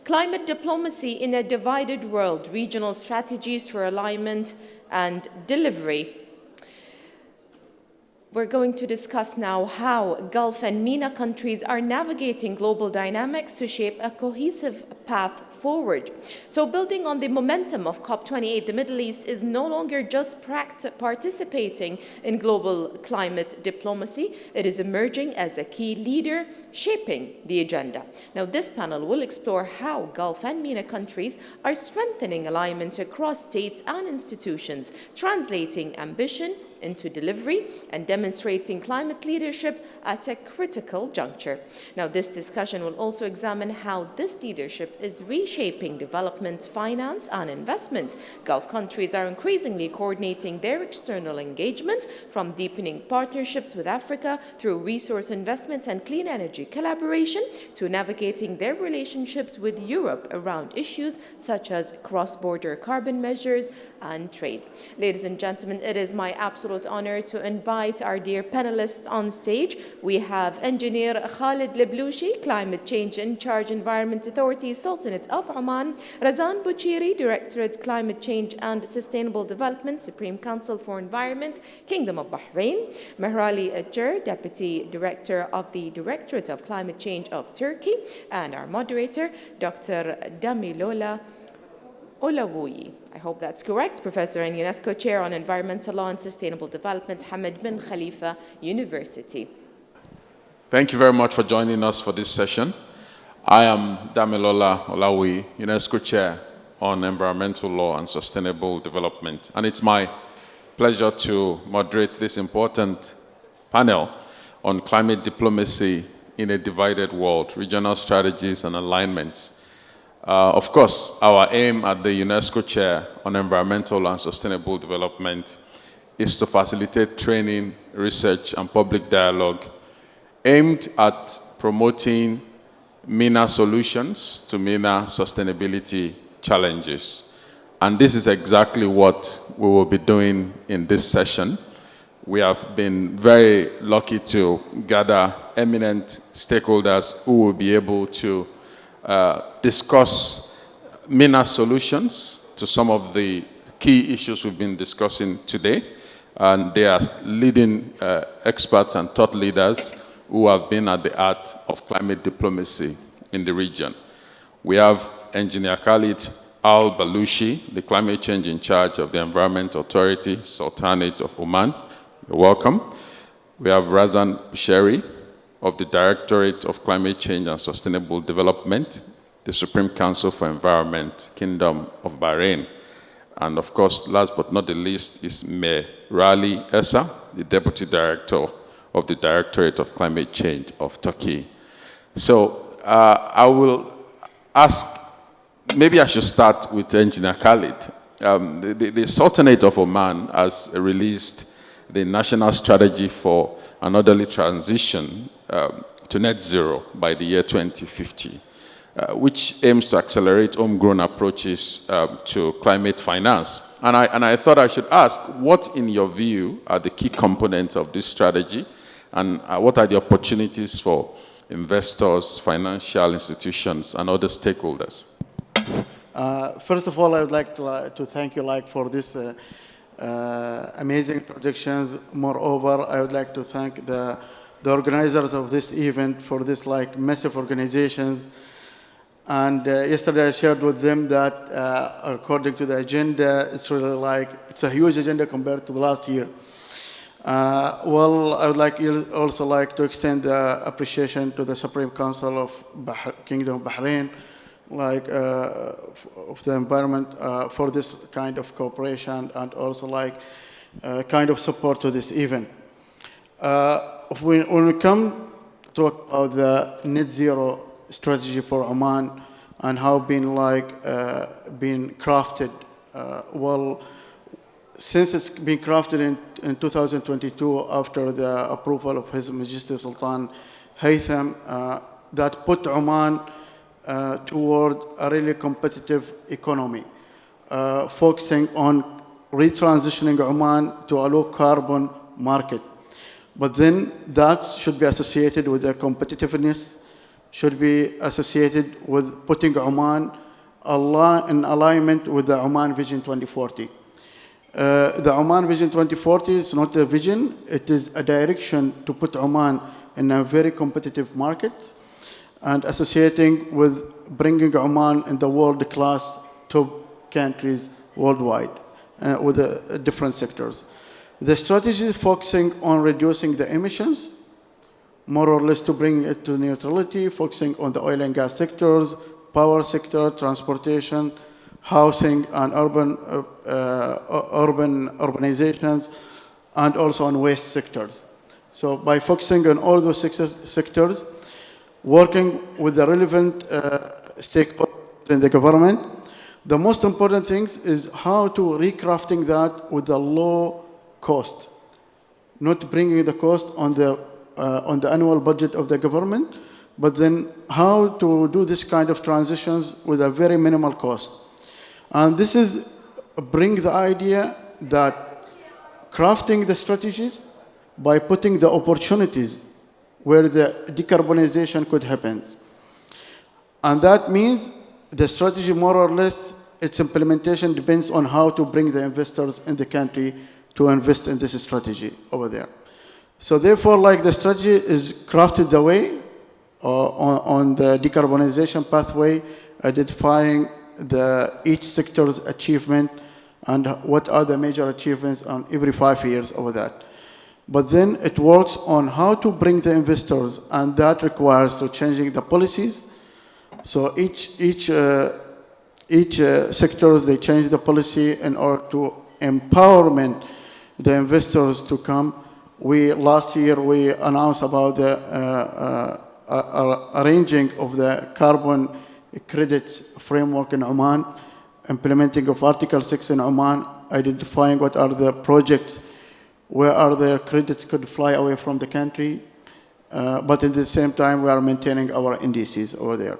Climate diplomacy in a divided world, regional strategies for alignment and delivery. We're going to discuss now how Gulf and MENA countries are navigating global dynamics to shape a cohesive path forward. So building on the momentum of COP28, the Middle East is no longer just participating in global climate diplomacy, it is emerging as a key leader shaping the agenda. Now this panel will explore how Gulf and MENA countries are strengthening alignment across states and institutions, translating ambition into delivery and demonstrating climate leadership at a critical juncture. Now, this discussion will also examine how this leadership is reshaping development, finance, and investment. Gulf countries are increasingly coordinating their external engagement, from deepening partnerships with Africa through resource investment and clean energy collaboration to navigating their relationships with Europe around issues such as cross-border carbon measures and trade. Ladies and gentlemen, it is my absolute honor to invite our dear panelists on stage. We have Engineer Khalid Lebloushi, Climate Change in Charge Environment Authority, Sultanate of Oman; Razan Bouchiri, Directorate Climate Change and Sustainable Development, Supreme Council for Environment, Kingdom of Bahrain; Mehrali Ajur, Deputy Director of the Directorate of Climate Change of Turkey; and our moderator, Dr. Damilola Olawuyi. I hope that's correct. Professor and UNESCO Chair on Environmental Law and Sustainable Development, Hamad bin Khalifa University. Thank you very much for joining us for this session. I am Damilola Olawuyi, UNESCO Chair on Environmental Law and Sustainable Development. And it's my pleasure to moderate this important panel on climate diplomacy in a divided world, regional strategies and alignments. Of course, our aim at the UNESCO Chair on Environmental and Sustainable Development is to facilitate training, research, and public dialogue aimed at promoting MENA solutions to MENA sustainability challenges. And this is exactly what we will be doing in this session. We have been very lucky to gather eminent stakeholders who will be able to discuss MENA solutions to some of the key issues we've been discussing today. And they are leading experts and thought leaders who have been at the heart of climate diplomacy in the region. We have Engineer Khalid Al-Balushi, the climate change in charge of the Environment Authority, Sultanate of Oman. You're welcome. We have Razan Bouchiri of the Directorate of Climate Change and Sustainable Development, the Supreme Council for Environment, Kingdom of Bahrain. And of course, last but not the least is Mehrali Essa, the Deputy Director of the Directorate of Climate Change of Turkey. So I will ask, maybe I should start with Engineer Khalid. The Sultanate of Oman has released the National Strategy for an Orderly Transition to Net Zero by the year 2050, which aims to accelerate homegrown approaches to climate finance. And I thought I should ask, what in your view are the key components of this strategy, and what are the opportunities for investors, financial institutions, and other stakeholders? First of all, I would like to thank you for this amazing predictions. Moreover, I would like to thank the organizers of this event for this massive organizations. And yesterday I shared with them that according to the agenda, it's really it's a huge agenda compared to the last year. Well, I would also like to extend the appreciation to the Supreme Council of Kingdom of Bahrain, of the environment for this kind of cooperation, and also kind of support to this event. When we come to talk about the net zero strategy for Oman and how been crafted, well, since it's been crafted in 2022 after the approval of His Majesty Sultan Haytham, that put Oman toward a really competitive economy, focusing on retransitioning Oman to a low carbon market. But then that should be associated with the competitiveness should be associated with putting Oman in alignment with the Oman Vision 2040. The Oman Vision 2040 is not a vision, it is a direction to put Oman in a very competitive market and associating with bringing Oman in the world-class top countries worldwide with different sectors. The strategy is focusing on reducing the emissions, more or less to bring it to neutrality, focusing on the oil and gas sectors, power sector, transportation, housing, and urbanizations, and also on waste sectors. So by focusing on all those sectors, working with the relevant stakeholders in the government, the most important thing is how to recrafting that with a low cost, not bringing the cost on the annual budget of the government, but then how to do this kind of transitions with a very minimal cost. And this is bring the idea that crafting the strategies by putting the opportunities where the decarbonization could happen. And that means the strategy, more or less, its implementation depends on how to bring the investors in the country to invest in this strategy over there. So therefore, like the strategy is crafted the way on the decarbonization pathway, identifying each sector's achievement and what are the major achievements on every 5 years over that. But then it works on how to bring the investors, and that requires to changing the policies. So each sectors, they change the policy in order to empowerment the investors to come. Last year we announced about the arranging of the carbon credit framework in Oman, implementing of Article 6 in Oman, identifying what are the projects, where are their credits could fly away from the country, but at the same time we are maintaining our indices over there.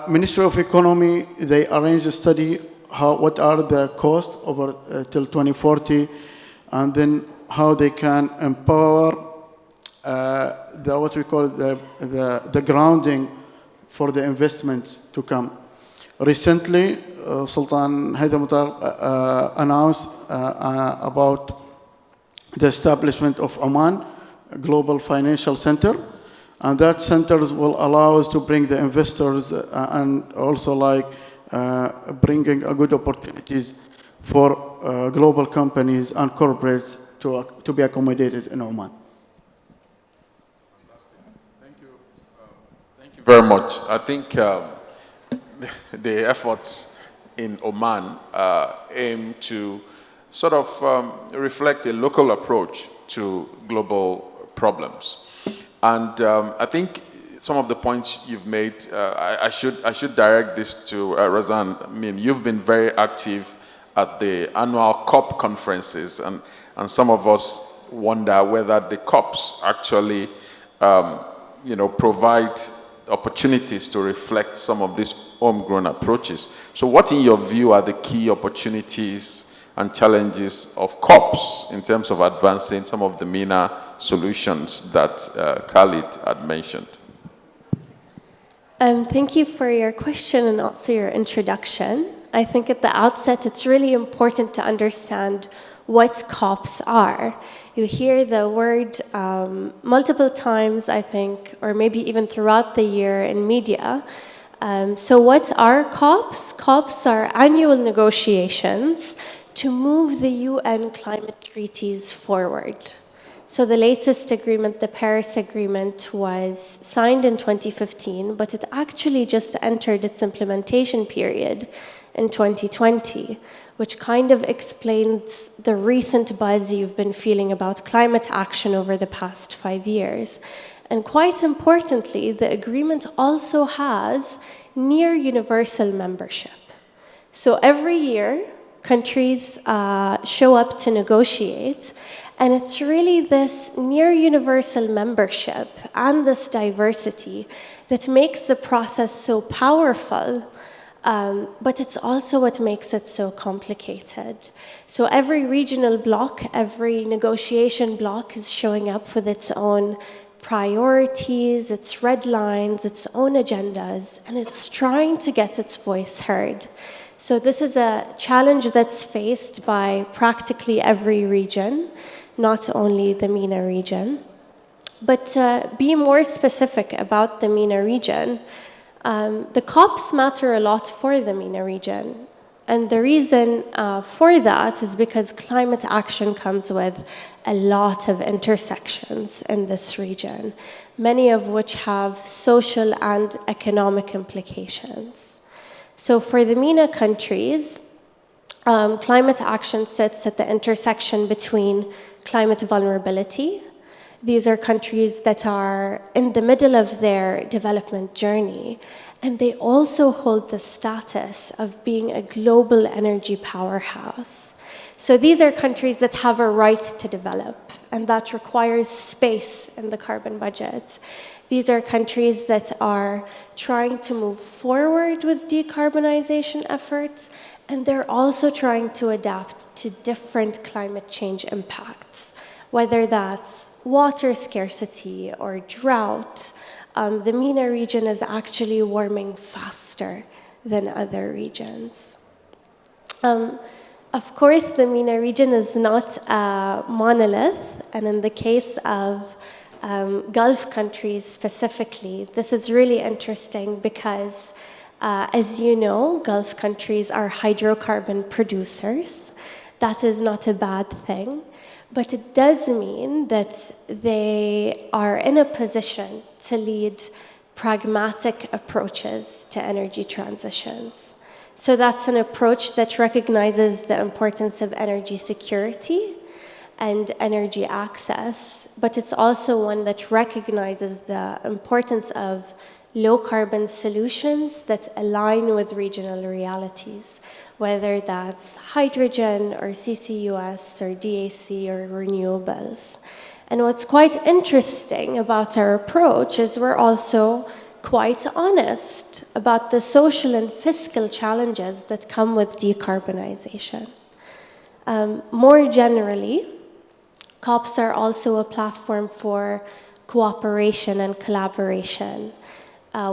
Ministry of Economy, they arranged a study what are the costs over till 2040, and then how they can empower what we call the grounding for the investments to come. Recently, Sultan Haidar Mutar announced about the establishment of Oman Global Financial Center, and that center will allow us to bring the investors and also like bringing good opportunities for global companies and corporates to be accommodated in Oman. Thank you. Thank you very much. I think the efforts in Oman aim to sort of reflect a local approach to global problems. And I think some of the points you've made, I should direct this to Razan. I mean, you've been very active at the annual COP conferences, and some of us wonder whether the COPs actually, provide opportunities to reflect some of these homegrown approaches. So what, in your view, are the key opportunities and challenges of COPs in terms of advancing some of the MENA solutions that Khalid had mentioned? Thank you for your question and also your introduction. I think at the outset, it's really important to understand what COPs are. You hear the word multiple times, I think, or maybe even throughout the year in media. So what are COPs? COPs are annual negotiations to move the UN climate treaties forward. So the latest agreement, the Paris Agreement, was signed in 2015, but it actually just entered its implementation period in 2020, which kind of explains the recent buzz you've been feeling about climate action over the past 5 years. And quite importantly, the agreement also has near universal membership. So every year, countries show up to negotiate, and it's really this near universal membership and this diversity that makes the process so powerful, but it's also what makes it so complicated. So every regional bloc, every negotiation bloc is showing up with its own priorities, its red lines, its own agendas, and it's trying to get its voice heard. So this is a challenge that's faced by practically every region, not only the MENA region. But to be more specific about the MENA region, the COPs matter a lot for the MENA region. And the reason for that is because climate action comes with a lot of intersections in this region, many of which have social and economic implications. So for the MENA countries, climate action sits at the intersection between climate vulnerability. These are countries that are in the middle of their development journey, and they also hold the status of being a global energy powerhouse. So these are countries that have a right to develop, and that requires space in the carbon budget. These are countries that are trying to move forward with decarbonization efforts, and they're also trying to adapt to different climate change impacts, whether that's water scarcity or drought. The MENA region is actually warming faster than other regions. Of course, the MENA region is not a monolith, and in the case of Gulf countries specifically, this is really interesting because, as you know, Gulf countries are hydrocarbon producers. That is not a bad thing. But it does mean that they are in a position to lead pragmatic approaches to energy transitions. So that's an approach that recognizes the importance of energy security and energy access, but it's also one that recognizes the importance of low-carbon solutions that align with regional realities, whether that's hydrogen or CCUS or DAC or renewables. And what's quite interesting about our approach is we're also quite honest about the social and fiscal challenges that come with decarbonization. More generally, COPs are also a platform for cooperation and collaboration.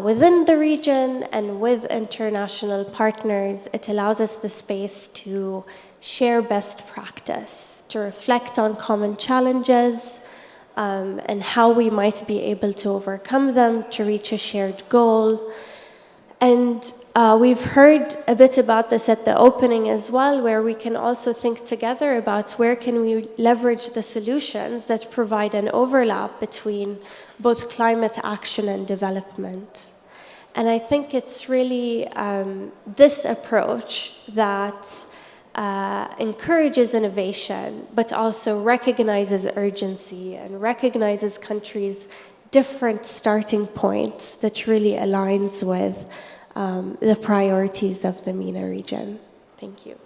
Within the region and with international partners, it allows us the space to share best practice, to reflect on common challenges, and how we might be able to overcome them to reach a shared goal. And we've heard a bit about this at the opening as well, where we can also think together about where can we leverage the solutions that provide an overlap between both climate action and development. And I think it's really this approach that encourages innovation, but also recognizes urgency and recognizes countries' different starting points that really aligns with the priorities of the MENA region. Thank you.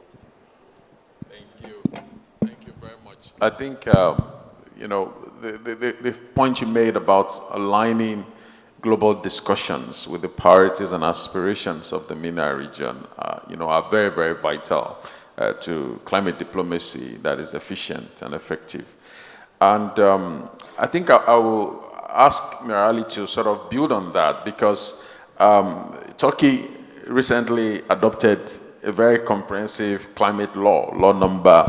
Thank you. Thank you very much. I think, you know, the point you made about aligning global discussions with the priorities and aspirations of the MENA region, you know, are very, very vital to climate diplomacy that is efficient and effective. And I think I will ask Mirali to sort of build on that, because Turkey recently adopted a very comprehensive climate law, law number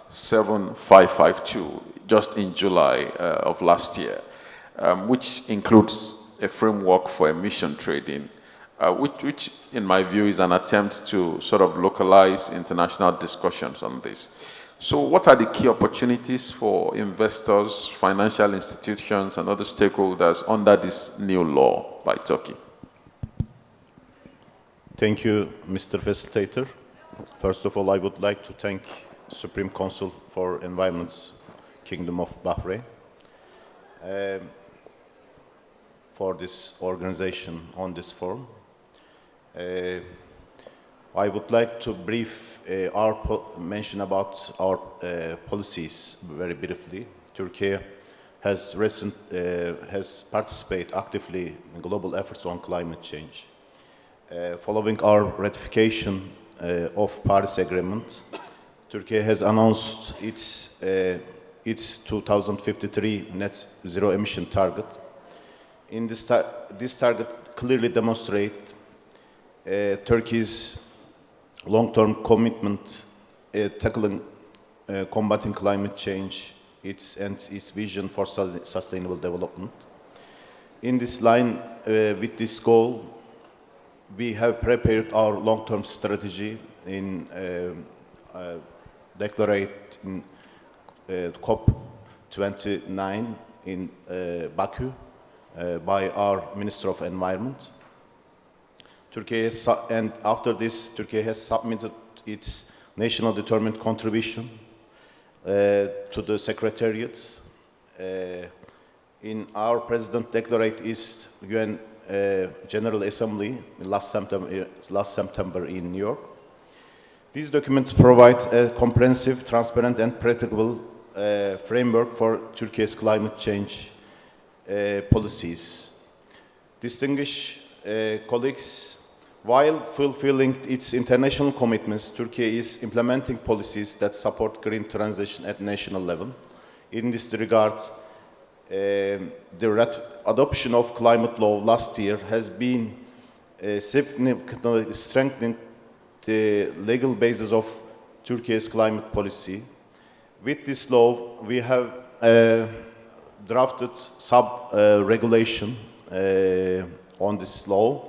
7552, just in July of last year, which includes a framework for emission trading, which in my view is an attempt to sort of localize international discussions on this. So what are the key opportunities for investors, financial institutions, and other stakeholders under this new law by Turkey? Thank you, Mr. Facilitator. First of all, I would like to thank Supreme Council for Environment's Kingdom of Bahrain for this organization on this forum. I would like to brief mention about our policies very briefly. Turkey has participated actively in global efforts on climate change. Following our ratification of Paris Agreement, Turkey has announced its 2053 net zero emission target In this target clearly demonstrate Turkey's long-term commitment tackling combating climate change and its vision for sustainable development. In this line, with this goal, we have prepared our long-term strategy in declared in COP29 in Baku by our Minister of Environment. Turkey has, and after this, Turkey has submitted its national determined contribution to the Secretariat. In our President declared is UN General Assembly last September in New York. These documents provide a comprehensive, transparent, and practicable framework for Turkey's climate change policies. Distinguished colleagues, while fulfilling its international commitments, Turkey is implementing policies that support green transition at national level. In this regard, the adoption of climate law last year has been significantly strengthening the legal basis of Turkey's climate policy. With this law, we have drafted sub-regulation on this law.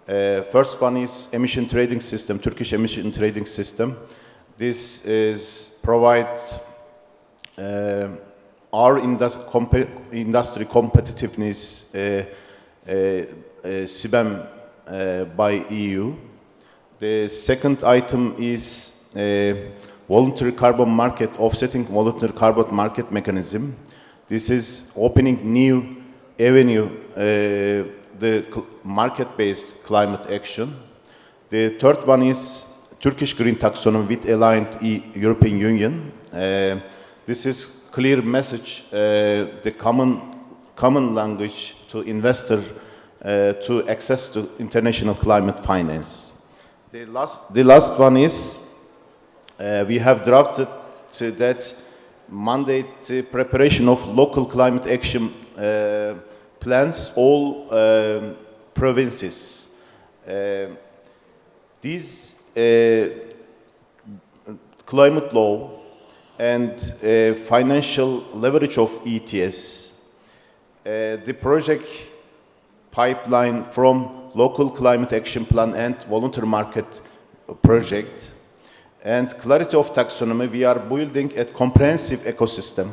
First one is emission trading system, Turkish emission trading system. This is provides our industry competitiveness CBAM by EU. The second item is voluntary carbon market, offsetting voluntary carbon market mechanism. This is opening new avenue, the market-based climate action. The third one is Turkish green taxonomy with aligned European Union. This is clear message, the common language to investor to access to international climate finance. The last one is we have drafted that mandate the preparation of local climate action plans, all provinces. These climate law and financial leverage of ETS, the project pipeline from local climate action plan and voluntary market project, and clarity of taxonomy, we are building a comprehensive ecosystem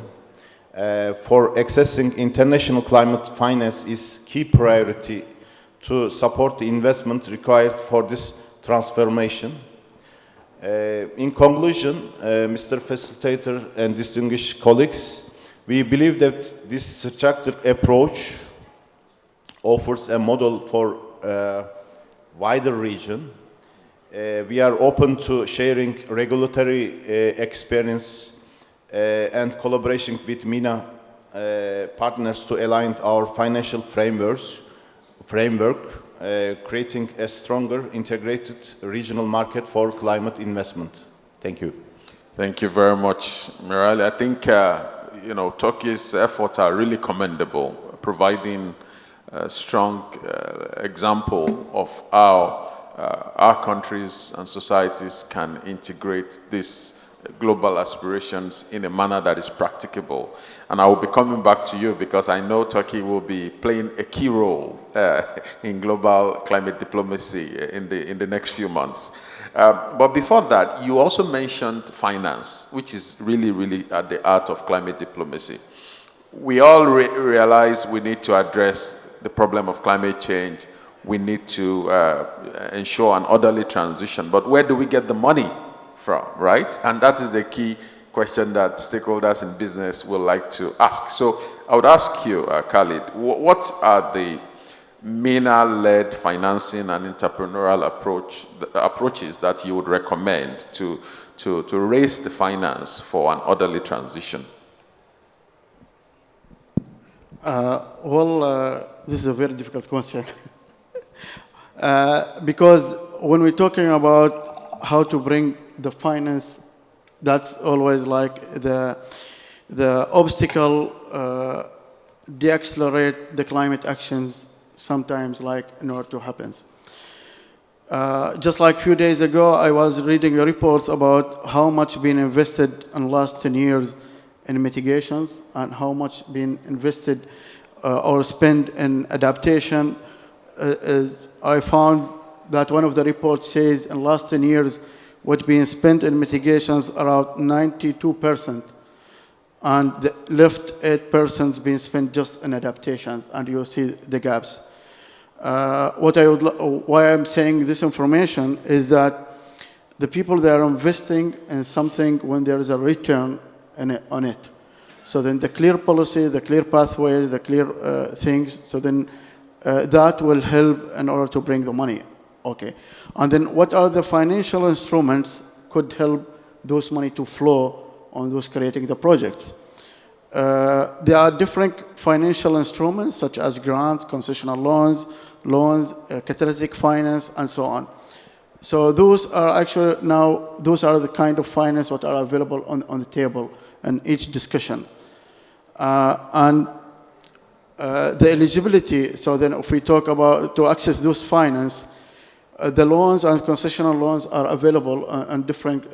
for accessing international climate finance is key priority to support the investment required for this transformation. In conclusion, Mr. Facilitator and distinguished colleagues, we believe that this structured approach offers a model for wider region. We are open to sharing regulatory experience and collaboration with MENA partners to align our financial framework, creating a stronger integrated regional market for climate investment. Thank you. Thank you very much, Mirali. I think Turkey's efforts are really commendable, providing a strong example of how our countries and societies can integrate these global aspirations in a manner that is practicable. And I will be coming back to you because I know Turkey will be playing a key role in global climate diplomacy in the next few months. But before that, you also mentioned finance, which is really, really at the heart of climate diplomacy. We all realize we need to address the problem of climate change. We need to ensure an orderly transition. But where do we get the money from, right? And that is a key question that stakeholders in business will like to ask. So I would ask you, Khalid, what are the MENA-led financing and entrepreneurial approaches that you would recommend to raise the finance for an orderly transition? This is a very difficult question. Because when we're talking about how to bring the finance, that's always like the obstacle de-accelerate the climate actions sometimes like in order to happen. Just like a few days ago, I was reading reports about how much been invested in the last 10 years in mitigations and how much been invested or spent in adaptation. I found that one of the reports says in the last 10 years, what's been spent in mitigations around 92%, and the left 8% being spent just in adaptations, and you see the gaps. Why I'm saying this information is that the people that are investing in something when there is a return on it. So then the clear policy, the clear pathways, the clear things, so then that will help in order to bring the money. Okay. And then what are the financial instruments could help those money to flow on those creating the projects? There are different financial instruments such as grants, concessional loans, catalytic finance, and so on. So those are actually now, those are the kind of finance that are available on the table in each discussion. The eligibility, so then if we talk about to access those finance, the loans and concessional loans are available on different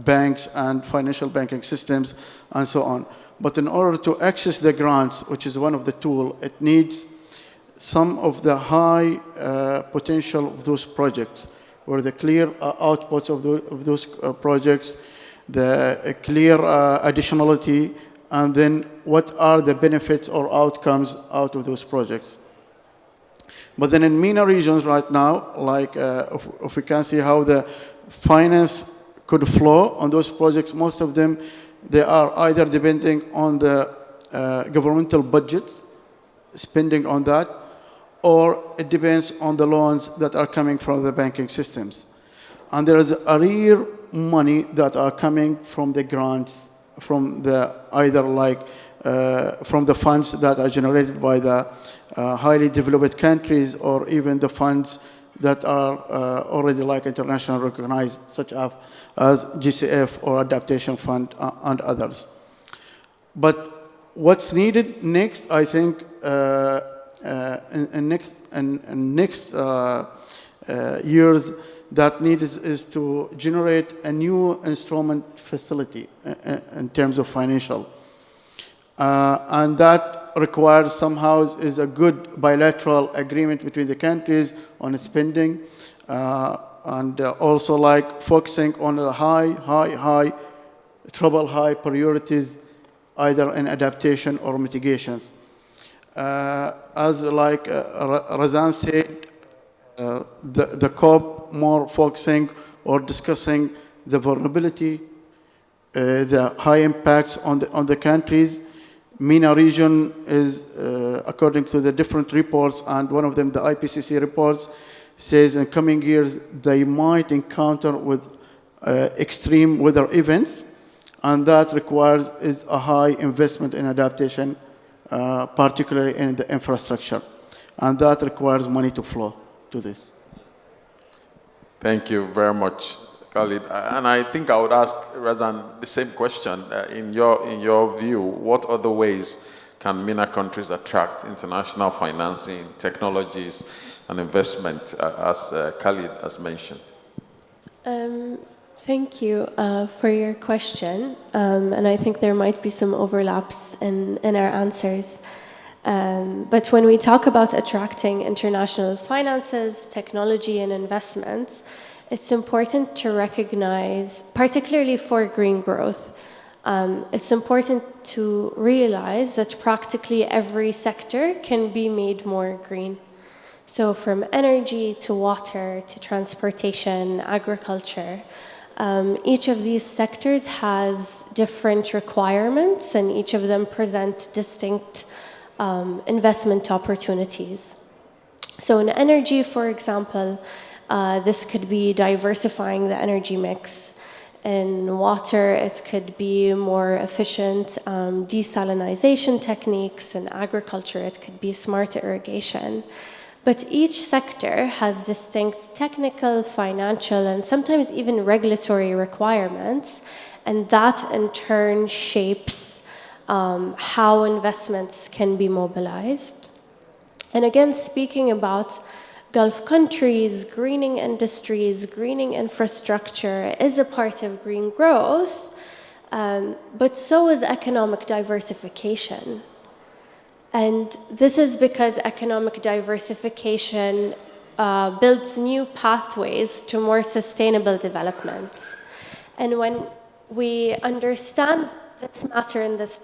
banks and financial banking systems and so on. But in order to access the grants, which is one of the tools, it needs some of the high potential of those projects, where the clear outputs of those projects, the clear additionality, and then what are the benefits or outcomes out of those projects. But then in MENA regions right now, like if we can see how the finance could flow on those projects, most of them, they are either depending on the governmental budgets, spending on that, or it depends on the loans that are coming from the banking systems. And there is a real money that are coming from the grants, from the either like from the funds that are generated by the highly developed countries, or even the funds that are already like international recognized, such as GCF or Adaptation Fund and others. But what's needed next, I think, in next years, that need is to generate a new instrument facility in terms of financial. And that requires somehow is a good bilateral agreement between the countries on spending, and also like focusing on the high priorities, either in adaptation or mitigations. As like Razan said, the COP more focusing or discussing the vulnerability, the high impacts on the countries. MENA region is, according to the different reports, and one of them, the IPCC reports, says in coming years they might encounter with extreme weather events, and that requires is a high investment in adaptation, particularly in the infrastructure, and that requires money to flow to this. Thank you very much, Khalid. And I think I would ask Razan the same question. In your view, what other ways can MENA countries attract international financing, technologies, and investment, as Khalid has mentioned? Thank you for your question. And I think there might be some overlaps in our answers. But when we talk about attracting international finances, technology, and investments, it's important to recognize, particularly for green growth, it's important to realize that practically every sector can be made more green. So from energy to water to transportation, agriculture, each of these sectors has different requirements, and each of them present distinct investment opportunities. So in energy, for example, this could be diversifying the energy mix. In water, it could be more efficient desalination techniques. In agriculture, it could be smart irrigation. But each sector has distinct technical, financial, and sometimes even regulatory requirements, and that in turn shapes how investments can be mobilized. And again, speaking about Gulf countries, greening industries, greening infrastructure is a part of green growth, but so is economic diversification. And this is because economic diversification builds new pathways to more sustainable development. And when we understand this matter in this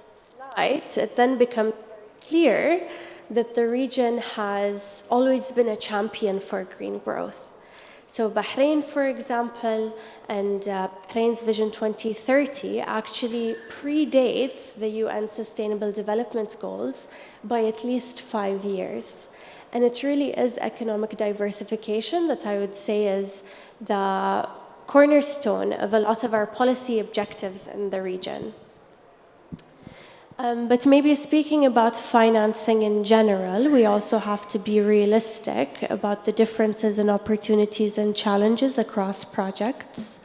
light, it then becomes clear that the region has always been a champion for green growth. So Bahrain, for example, and Bahrain's Vision 2030 actually predates the UN Sustainable Development Goals by at least 5 years. And it really is economic diversification that I would say is the cornerstone of a lot of our policy objectives in the region. But maybe speaking about financing in general, we also have to be realistic about the differences in opportunities and challenges across projects.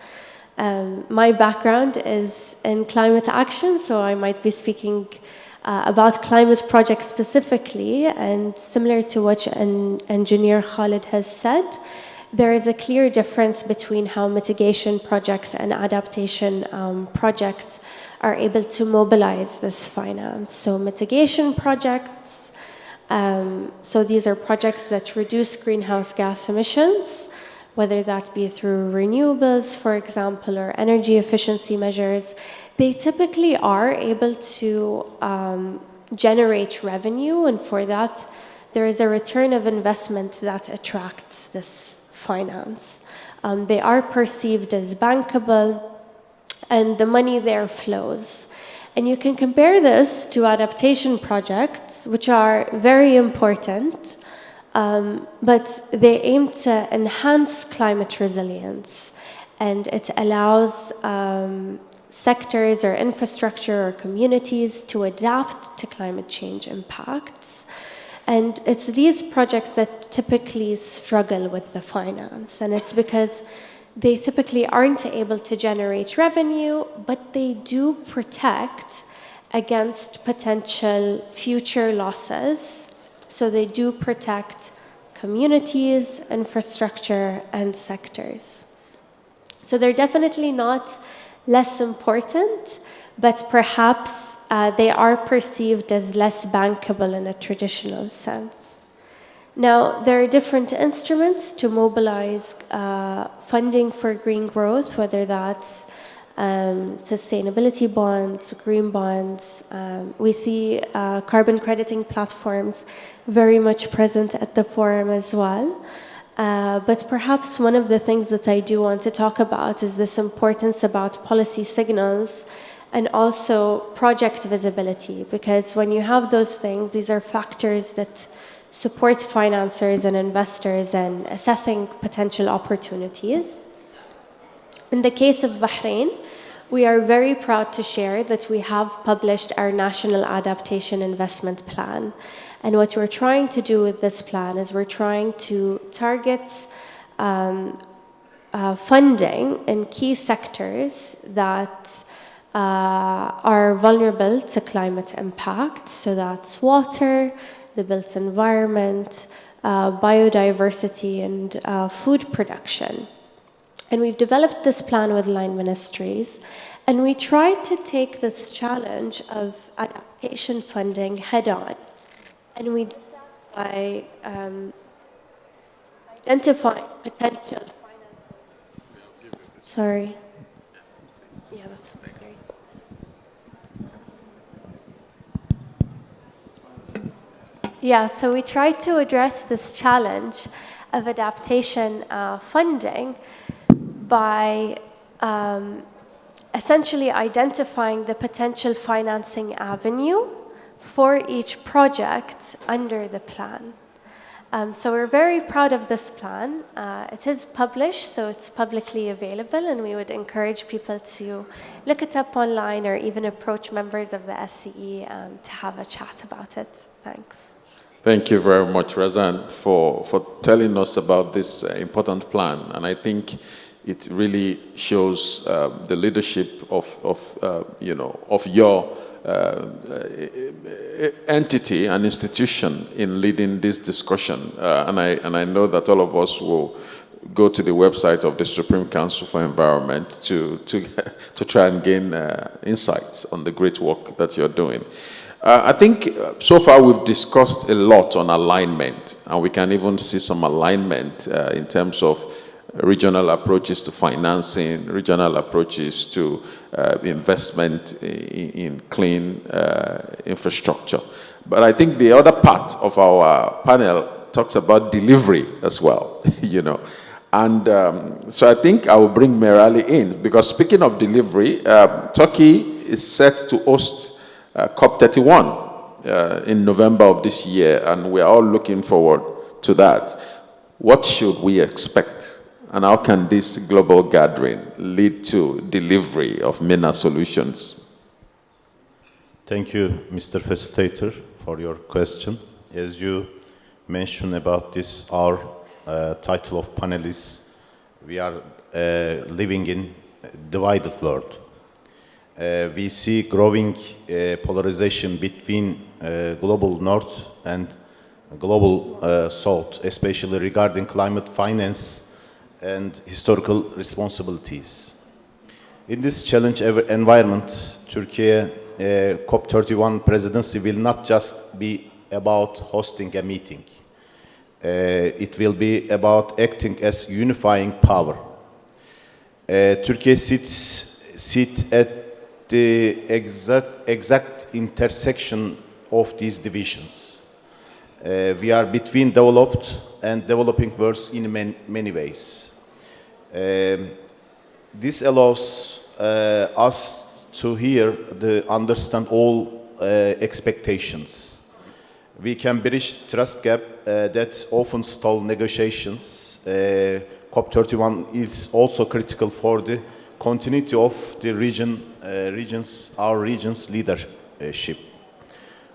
My background is in climate action, so I might be speaking about climate projects specifically, and similar to what engineer Khalid has said, there is a clear difference between how mitigation projects and adaptation projects are able to mobilize this finance. So mitigation projects, so these are projects that reduce greenhouse gas emissions, whether that be through renewables, for example, or energy efficiency measures. They typically are able to generate revenue, and for that, there is a return of investment that attracts this finance. They are perceived as bankable, and the money there flows. And you can compare this to adaptation projects, which are very important, but they aim to enhance climate resilience, and it allows sectors or infrastructure or communities to adapt to climate change impacts. And it's these projects that typically struggle with the finance, and it's because they typically aren't able to generate revenue, but they do protect against potential future losses. So they do protect communities, infrastructure, and sectors. So they're definitely not less important, but perhaps they are perceived as less bankable in a traditional sense. Now, there are different instruments to mobilize funding for green growth, whether that's sustainability bonds, green bonds. We see carbon crediting platforms very much present at the forum as well. But perhaps one of the things that I do want to talk about is this importance about policy signals and also project visibility, because when you have those things, these are factors that support financiers and investors in assessing potential opportunities. In the case of Bahrain, we are very proud to share that we have published our National Adaptation Investment Plan. And what we're trying to do with this plan is we're trying to target funding in key sectors that are vulnerable to climate impact. So that's water, the built environment, biodiversity, and food production. And we've developed this plan with line ministries, and we tried to take this challenge of adaptation funding head on. And we did that by identifying potential financing. Sorry. Yeah, that's great. Yeah, so we tried to address this challenge of adaptation funding by essentially identifying the potential financing avenue for each project under the plan. So we're very proud of this plan. It is published, so it's publicly available, and we would encourage people to look it up online or even approach members of the SCE to have a chat about it. Thanks. Thank you very much, Razan, for telling us about this important plan. And I think it really shows the leadership of your entity and institution in leading this discussion. And I know that all of us will go to the website of the Supreme Council for Environment to try and gain insights on the great work that you're doing. I think so far we've discussed a lot on alignment, and we can even see some alignment in terms of regional approaches to financing, regional approaches to investment in clean infrastructure. But I think the other part of our panel talks about delivery as well, And so I think I will bring Merali in, because speaking of delivery, Turkey is set to host COP31 in November of this year, and we are all looking forward to that. What should we expect? And how can this global gathering lead to delivery of MENA solutions? Thank you, Mr. Facilitator, for your question. As you mentioned about this, our title of panel is, we are living in a divided world. We see growing polarization between global north and global south, especially regarding climate finance and historical responsibilities. In this challenge environment, Turkey COP31 presidency will not just be about hosting a meeting. It will be about acting as unifying power. Turkey sits at the exact intersection of these divisions. We are between developed and developing worlds in many ways. This allows us to understand all expectations. We can bridge trust gap that often stall negotiations. COP31 is also critical for the continuity of the our region's leadership.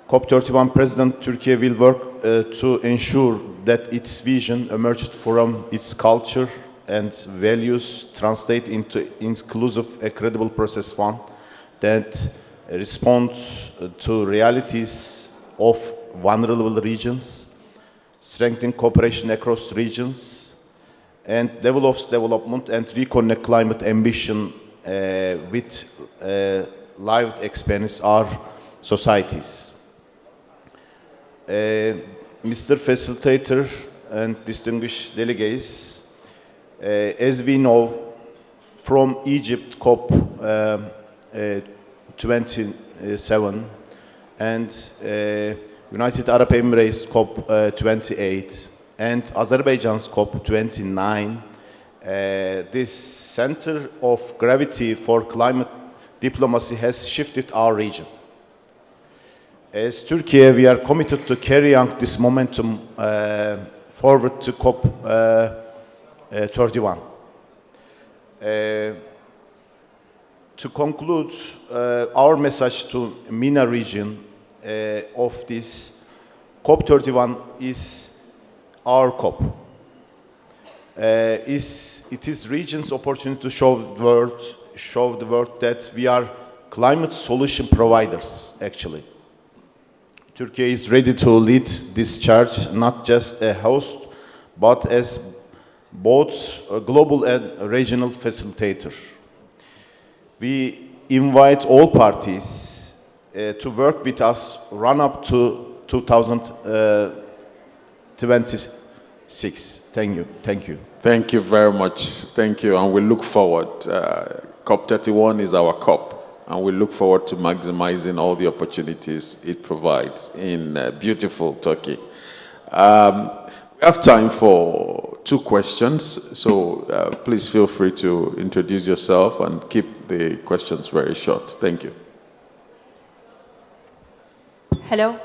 COP31 President Turkey will work to ensure that its vision emerged from its culture and values translate into inclusive, a credible process, one that responds to realities of vulnerable regions, strengthen cooperation across regions, and develops development and reconnect climate ambition with lived experience our societies. Mr. Facilitator and distinguished delegates, as we know from Egypt COP 27 and United Arab Emirates COP 28 and Azerbaijan's COP 29, this center of gravity for climate diplomacy has shifted our region. As Turkey, we are committed to carrying this momentum forward to COP 31. To conclude, our message to MENA region of this COP31 is our COP. It is region's opportunity to show the world that we are climate solution providers, actually. Turkey is ready to lead this charge, not just a host, but as both a global and regional facilitator. We invite all parties to work with us run up to 2026. Thank you. Thank you. Thank you very much. Thank you. And we look forward. COP31 is our COP. And we look forward to maximizing all the opportunities it provides in beautiful Turkey. We have time for 2 questions, so please feel free to introduce yourself and keep the questions very short. Thank you. Hello,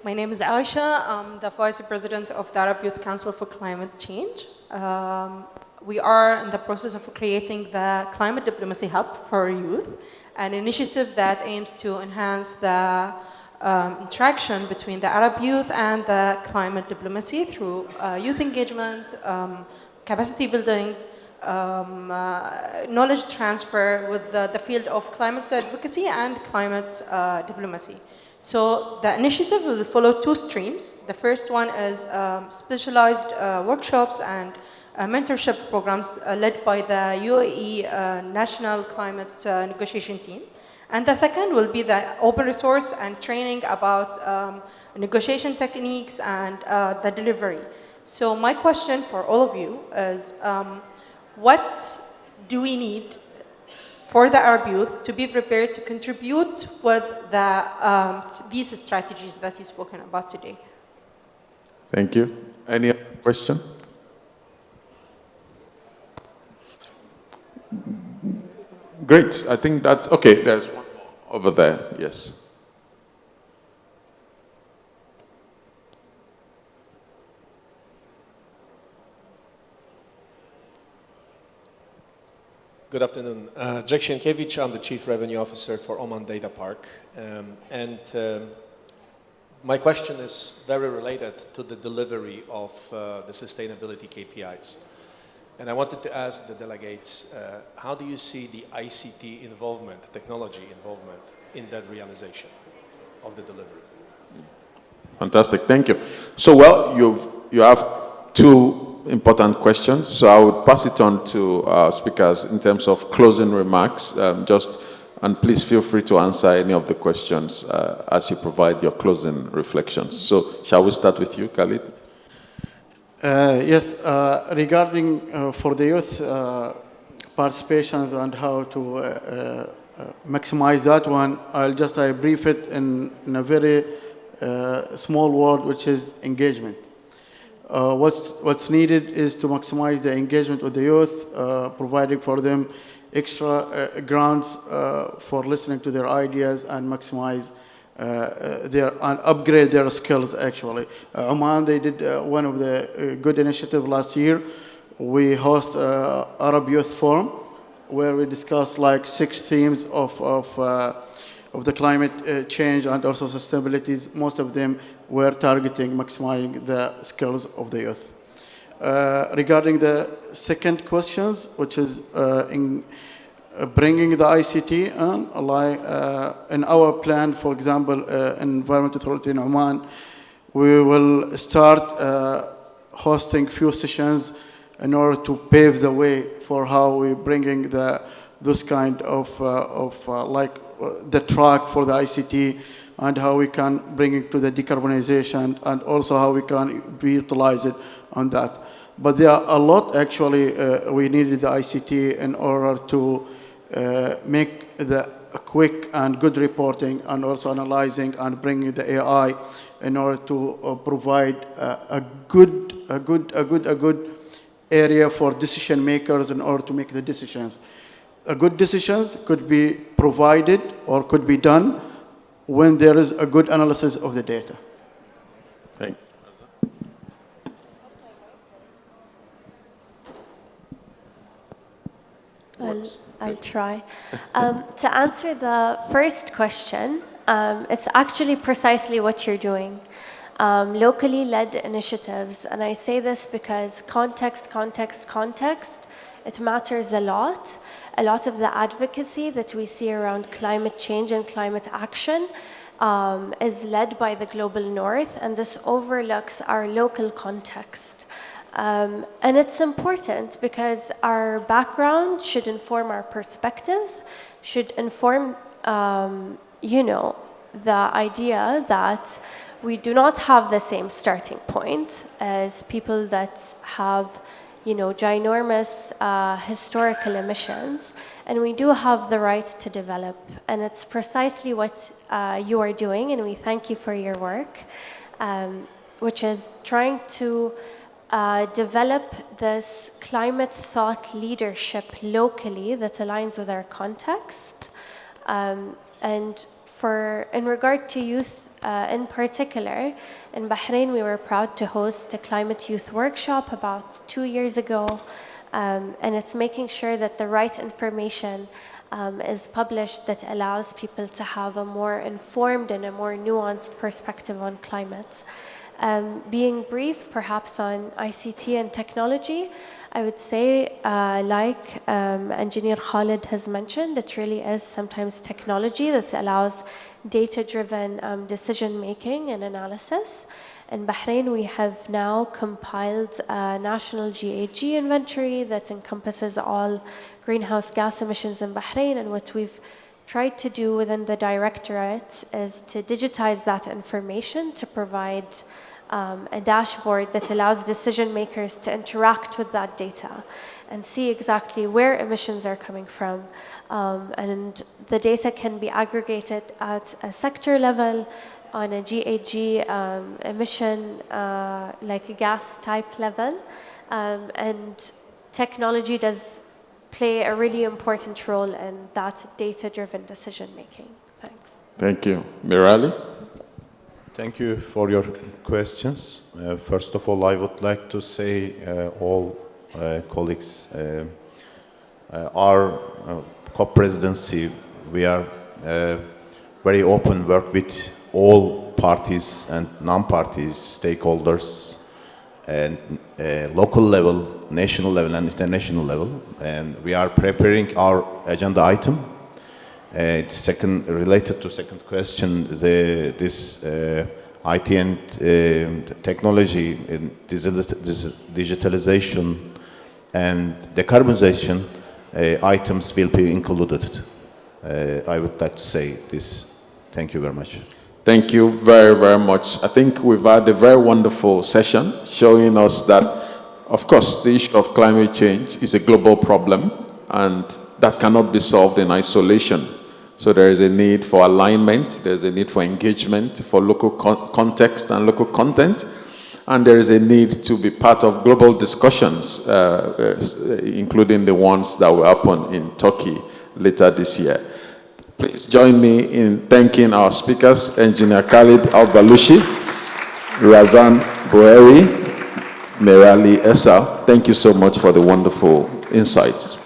my name is Aisha. I'm the Vice President of the Arab Youth Council for Climate Change. We are in the process of creating the Climate Diplomacy Hub for Youth, an initiative that aims to enhance the interaction between the Arab youth and the climate diplomacy through youth engagement, capacity buildings, knowledge transfer with the field of climate advocacy and climate diplomacy. So the initiative will follow two streams. The first one is specialized workshops and mentorship programs led by the UAE National Climate Negotiation Team. And the second will be the open resource and training about negotiation techniques and the delivery. So my question for all of you is, what do we need for the Arab youth to be prepared to contribute with these strategies that you've spoken about today? Thank you. Any other question? Great. I think that, okay, there's one more over there. Yes. Good afternoon. Jack Sienkiewicz, I'm the Chief Revenue Officer for Oman Data Park. My question is very related to the delivery of the sustainability KPIs. And I wanted to ask the delegates, how do you see the ICT involvement, technology involvement in that realization of the delivery? Fantastic, thank you. So, well, you have two important questions, so I would pass it on to our speakers in terms of closing remarks. And please feel free to answer any of the questions as you provide your closing reflections. So, shall we start with you, Khalid? Yes, regarding for the youth participations and how to maximize that one, I'll just brief it in a very small word, which is engagement. What's needed is to maximize the engagement with the youth, providing for them extra grounds for listening to their ideas and maximize and upgrade their skills. Actually, Oman, they did one of the good initiatives last year. We host Arab Youth Forum, where we discussed like 6 themes of the climate change and also sustainability. Most of them were targeting maximizing the skills of the youth. Regarding the second questions, which is in bringing the ICT in our plan, for example, Environment Authority in Oman, we will start hosting few sessions in order to pave the way for how we're bringing those kind of like the track for the ICT and how we can bring it to the decarbonization and also how we can utilize it on that. But there are a lot, actually, we needed the ICT in order to make the quick and good reporting and also analyzing and bringing the AI in order to provide a good area for decision makers in order to make the decisions. Good decisions could be provided or could be done when there is a good analysis of the data. Thank you. I'll try. To answer the first question, it's actually precisely what you're doing. Locally led initiatives, and I say this because context, it matters a lot. A lot of the advocacy that we see around climate change and climate action is led by the global north, and this overlooks our local context. And it's important because our background should inform our perspective, should inform, the idea that we do not have the same starting point as people that have, ginormous historical emissions, and we do have the right to develop. And it's precisely what you are doing, and we thank you for your work, which is trying to develop this climate thought leadership locally that aligns with our context. And in regard to youth in particular, in Bahrain, we were proud to host a climate youth workshop about 2 years ago. And it's making sure that the right information is published that allows people to have a more informed and a more nuanced perspective on climate. Being brief, perhaps on ICT and technology, I would say, like Engineer Khalid has mentioned, it really is sometimes technology that allows data-driven decision-making and analysis. In Bahrain, we have now compiled a national GHG inventory that encompasses all greenhouse gas emissions in Bahrain, and what we've tried to do within the directorate is to digitize that information to provide a dashboard that allows decision makers to interact with that data and see exactly where emissions are coming from. And the data can be aggregated at a sector level, on a GHG emission, like a gas type level. And technology does play a really important role in that data-driven decision making. Thanks. Thank you. Mirali? Thank you for your questions. First of all, I would like to say all colleagues, our COP presidency, we are very open, work with all parties and non-parties, stakeholders, and local level, national level, and international level. And we are preparing our agenda item. It's related to second question, this IT and technology, and digitalization and decarbonization items will be included. I would like to say this. Thank you very much. Thank you very, very much. I think we've had a very wonderful session showing us that, of course, the issue of climate change is a global problem, and that cannot be solved in isolation. So there is a need for alignment, there's a need for engagement, for local context and local content, and there is a need to be part of global discussions, including the ones that will happen in Turkey later this year. Please join me in thanking our speakers, Engineer Khalid Al-Balushi, Razan Boeri, Mirali Essa. Thank you so much for the wonderful insights.